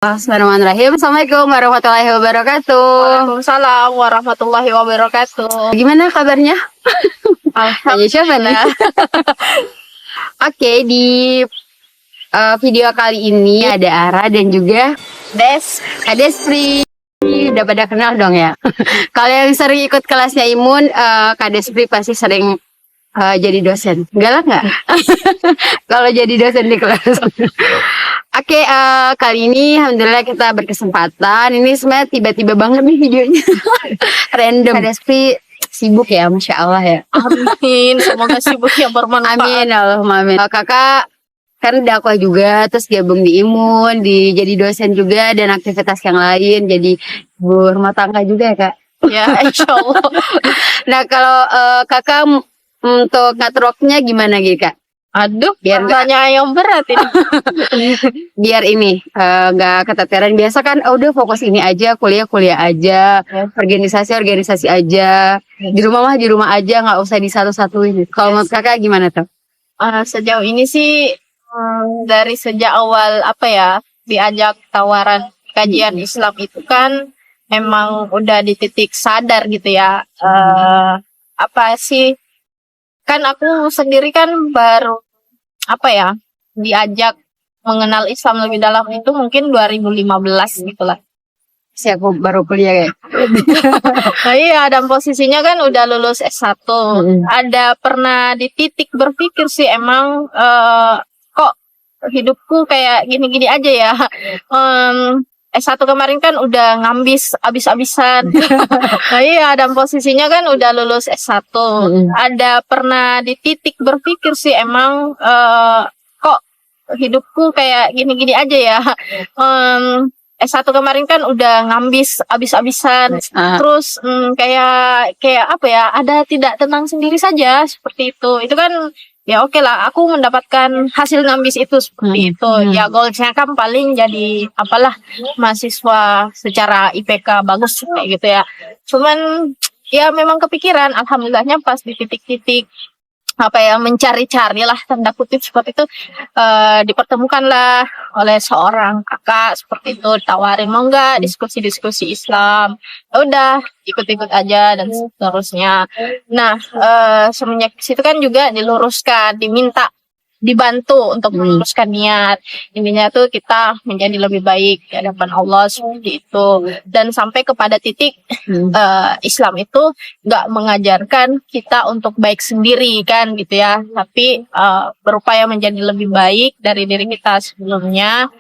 Bismillahirrahmanirrahim. Assalamualaikum warahmatullahi wabarakatuh. Waalaikumsalam warahmatullahi wabarakatuh. Gimana kabarnya? Tanya siapa nih? Oke, di video kali ini ada Ara dan juga Kak Despri. Udah pada kenal dong ya. Kalau yang sering ikut kelasnya Imun, Kak Despri pasti sering jadi dosen. Galak nggak? Kalau jadi dosen di kelas. Oke, kali ini alhamdulillah kita berkesempatan. Ini sebenarnya tiba-tiba banget nih videonya. Random. Kak Despri sibuk ya, Masya Allah ya. Amin, semoga sibuk yang bermanfaat. Amin, Allahumma amin. Kakak kan dakwah juga, terus gabung di Imun, jadi dosen juga, dan aktivitas yang lain, jadi ibu rumah tangga juga ya Kak? Ya, insya Allah. Nah kalau kakak untuk networknya gimana gitu Kak? Aduh, Biar tanya yang berat ini. biar ini nggak keteteran. Biasa kan udah fokus ini aja, kuliah aja, organisasi aja, di rumah aja, nggak usah di satu-satuin. Kalau menurut kakak gimana tuh? Sejauh ini sih dari sejak awal diajak tawaran kajian Islam itu kan emang udah di titik sadar gitu ya. Kan aku sendiri kan baru diajak mengenal Islam lebih dalam itu mungkin 2015 gitulah. Si aku baru kuliah ya. Nah, iya, dan posisinya kan udah lulus S1. Ada pernah di titik berpikir sih emang kok hidupku kayak gini-gini aja ya. S1 kemarin kan udah ngambis abis-abisan. Nah, iya, dan posisinya kan udah lulus S1. Ada pernah di titik berpikir sih emang kok hidupku kayak gini-gini aja ya. S1 kemarin kan udah ngambis abis-abisan. Terus kayak ada tidak tenang sendiri saja seperti itu. Itu kan ya oke lah, aku mendapatkan hasil ngambis itu seperti itu. Ya goalsnya kan paling jadi mahasiswa secara IPK bagus kayak gitu ya. Cuman ya memang kepikiran, alhamdulillahnya pas di titik-titik mencari-cari lah tanda kutip seperti itu, dipertemukanlah oleh seorang kakak seperti itu, tawarin mau nggak diskusi-diskusi Islam. Ya udah ikut-ikut aja dan seterusnya. Nah, semenjak situ kan juga diluruskan, dibantu untuk meluruskan niat. Intinya tuh kita menjadi lebih baik di hadapan Allah seperti itu. Dan sampai kepada titik Islam itu nggak mengajarkan kita untuk baik sendiri kan gitu ya, tapi berupaya menjadi lebih baik dari diri kita sebelumnya,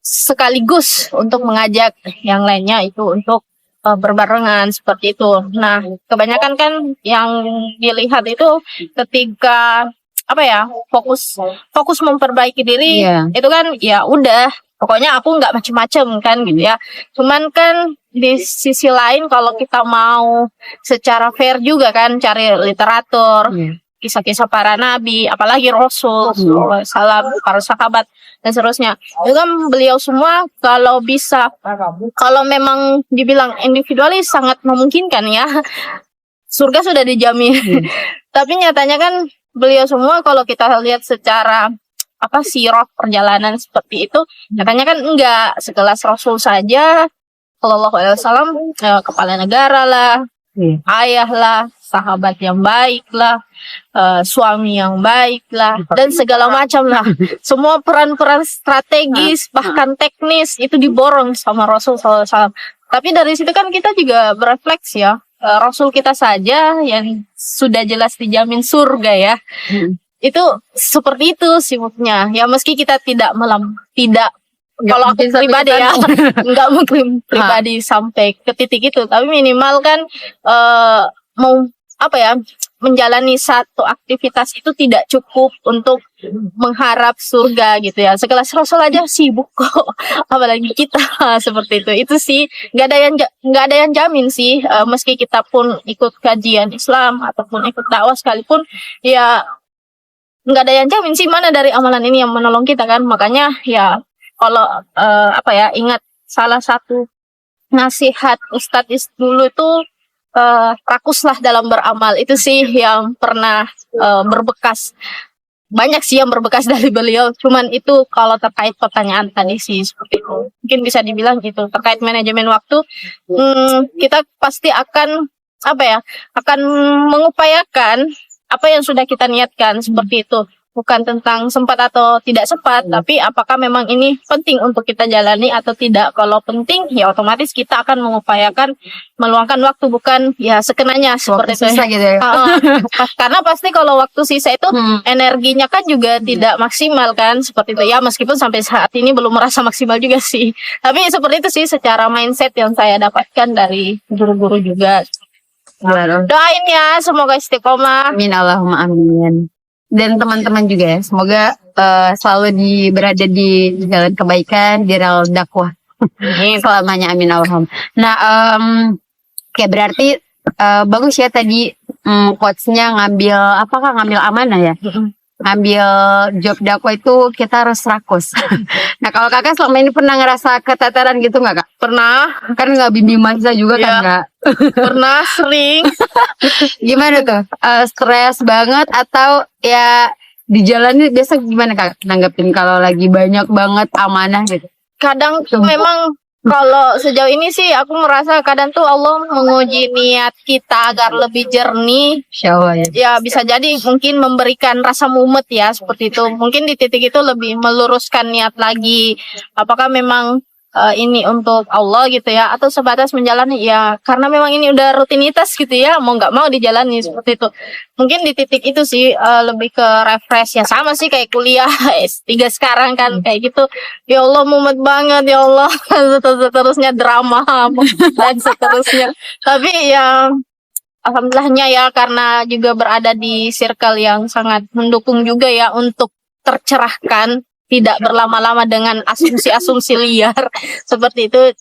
sekaligus untuk mengajak yang lainnya itu untuk berbarengan seperti itu. Nah, kebanyakan kan yang dilihat itu ketika fokus memperbaiki diri, itu kan ya udah pokoknya aku nggak macem-macem kan gitu ya. Cuman kan di sisi lain kalau kita mau secara fair juga kan cari literatur, kisah-kisah para nabi, apalagi Rasul, salam para sahabat dan seterusnya. Itu kan beliau semua kalau memang dibilang individualis sangat memungkinkan ya. Surga sudah dijamin. Tapi nyatanya kan beliau semua kalau kita lihat secara sirah perjalanan seperti itu, nyatanya kan enggak sekelas Rasul saja sallallahu alaihi wasallam, kepala negara lah, ayah lah, sahabat yang baik lah, suami yang baik lah, dan segala macam lah. Semua peran-peran strategis bahkan teknis itu diborong sama Rasul sallallahu alaihi wasallam. Tapi dari situ kan kita juga berefleksi ya, Rasul kita saja yang sudah jelas dijamin surga ya, itu seperti itu sibuknya ya. Meski kita kalau aku pribadi ya nggak mungkin pribadi sampai ke titik itu, tapi minimal kan mau menjalani satu aktivitas itu tidak cukup untuk mengharap surga gitu ya. Sekelas Rasul aja sibuk kok, apalagi kita seperti itu. Itu sih nggak ada yang jamin sih, meski kita pun ikut kajian Islam ataupun ikut dakwah sekalipun, ya nggak ada yang jamin sih mana dari amalan ini yang menolong kita kan. Makanya ya kalau ingat salah satu nasihat Ustadz dulu itu, rakuslah dalam beramal. Itu sih yang pernah berbekas banyak sih yang berbekas dari beliau. Cuman itu kalau terkait pertanyaan tadi sih seperti itu. Mungkin bisa dibilang itu terkait manajemen waktu. Kita pasti akan akan mengupayakan apa yang sudah kita niatkan seperti itu. Bukan tentang sempat atau tidak sempat, tapi apakah memang ini penting untuk kita jalani atau tidak. Kalau penting, ya otomatis kita akan mengupayakan meluangkan waktu, bukan ya sekenanya seperti itu. Sisa gitu ya. Karena pasti kalau waktu sisa itu energinya kan juga tidak maksimal kan, seperti itu ya. Meskipun sampai saat ini belum merasa maksimal juga sih. Tapi seperti itu sih secara mindset yang saya dapatkan dari guru-guru juga. Doain ya, semoga istiqomah. Amin, Allahumma amin. Dan teman-teman juga ya, semoga selalu berada di jalan kebaikan, di rel dakwah selamanya, amin Allahumma. Nah, kayak berarti bagus ya tadi coachnya ngambil amanah ya, ngambil job dakwah itu kita harus rakus. Nah, kalau kakak selama ini pernah ngerasa keteteran gitu nggak kak? Pernah, Kan nggak bimbing mahasiswa juga kan kak? pernah sering. Gimana tuh? Stres banget atau ya di jalan ini biasa gimana kak nanggepin kalau lagi banyak banget amanah gitu? Kadang tuh memang kalau sejauh ini sih aku merasa kadang tuh Allah menguji niat kita agar lebih jernih. Insya Allah ya. Ya bisa jadi mungkin memberikan rasa mumet ya seperti itu. Mungkin di titik itu lebih meluruskan niat lagi. Apakah memang ini untuk Allah gitu ya, atau sebatas menjalani ya karena memang ini udah rutinitas gitu ya, mau nggak mau dijalani seperti itu. Mungkin di titik itu sih lebih ke refresh ya, sama sih kayak kuliah S3 sekarang kan kayak gitu. Ya Allah mumet banget ya Allah, seterusnya drama dan seterusnya. Tapi ya alhamdulillahnya ya karena juga berada di circle yang sangat mendukung juga ya untuk tercerahkan, tidak berlama-lama dengan asumsi-asumsi liar seperti itu.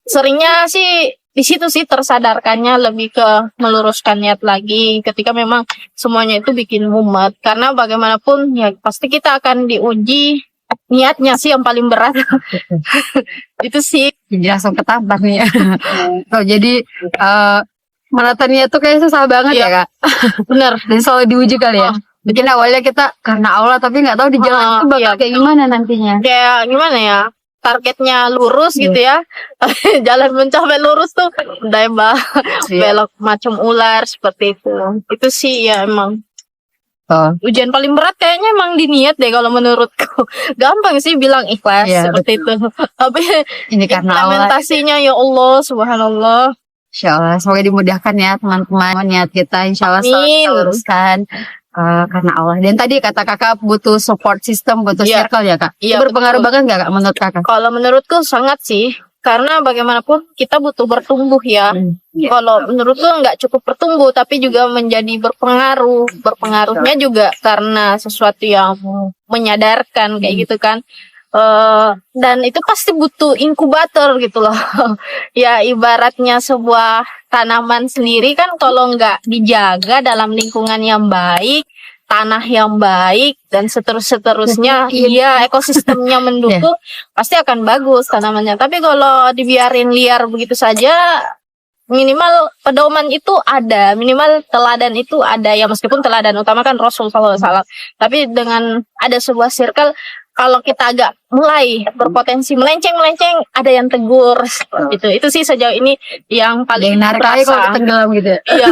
Seringnya sih di situ sih tersadarkannya lebih ke meluruskan niat lagi ketika memang semuanya itu bikin mumet, karena bagaimanapun ya pasti kita akan diuji niatnya sih yang paling berat. Itu sih Jadi langsung ketampar nih ya. Oh, jadi menatanya tuh kayak susah banget ya kak. bener. Dan selalu diuji kali ya. Mungkin awalnya kita karena Allah tapi nggak tahu di jalan itu bakal kayak gimana nantinya. Kayak gimana ya, targetnya lurus gitu ya. Jalan mencapai lurus tuh udah belok macam ular seperti itu sih ya emang. Ujian paling berat kayaknya emang di niat deh kalau menurutku. Gampang sih bilang ikhlas seperti itu. Tapi ini karena Allah. Implementasinya ya Allah subhanallah. Insya Allah semoga dimudahkan ya teman-teman, niat kita insya Allah selalu kita luruskan. Karena Allah. Dan tadi kata kakak butuh support system, butuh circle ya kak. Itu berpengaruh banget gak kak menurut kakak? Kalau menurutku sangat sih. Karena bagaimanapun kita butuh bertumbuh ya. Kalau menurutku nggak cukup bertumbuh, tapi juga menjadi berpengaruh. Berpengaruhnya juga karena sesuatu yang menyadarkan kayak gitu kan. Dan itu pasti butuh inkubator gitu loh. Ya ibaratnya sebuah tanaman sendiri kan kalau nggak dijaga dalam lingkungan yang baik, tanah yang baik dan seterusnya, iya ekosistemnya mendukung, pasti akan bagus tanamannya. Tapi kalau dibiarin liar begitu saja, minimal pedoman itu ada, minimal teladan itu ada ya, meskipun teladan utama kan Rasul SAW. Tapi dengan ada sebuah circle, kalau kita agak mulai berpotensi melenceng, ada yang tegur gitu. Itu sih sejauh ini yang paling narik kalau tenggelam gitu. Iya.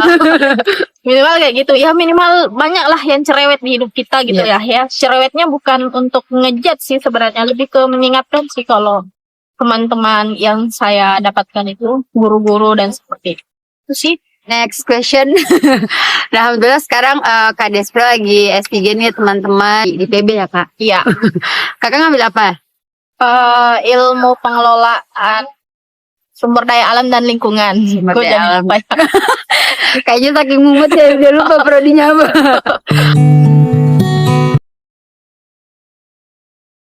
Minimal kayak gitu. Ya minimal banyak lah yang cerewet di hidup kita gitu ya. Ya cerewetnya bukan untuk ngejat sih sebenarnya, lebih ke mengingatkan sih kalau teman-teman yang saya dapatkan itu guru-guru dan seperti itu sih. Next question. Nah, alhamdulillah sekarang Kak Despre lagi S3 nih teman-teman di PB ya Kak? Iya. Kakak ngambil apa? Ilmu pengelolaan sumber daya alam dan lingkungan. Sumber daya alam. Kayaknya saking mumet ya, udah lupa prodinya apa.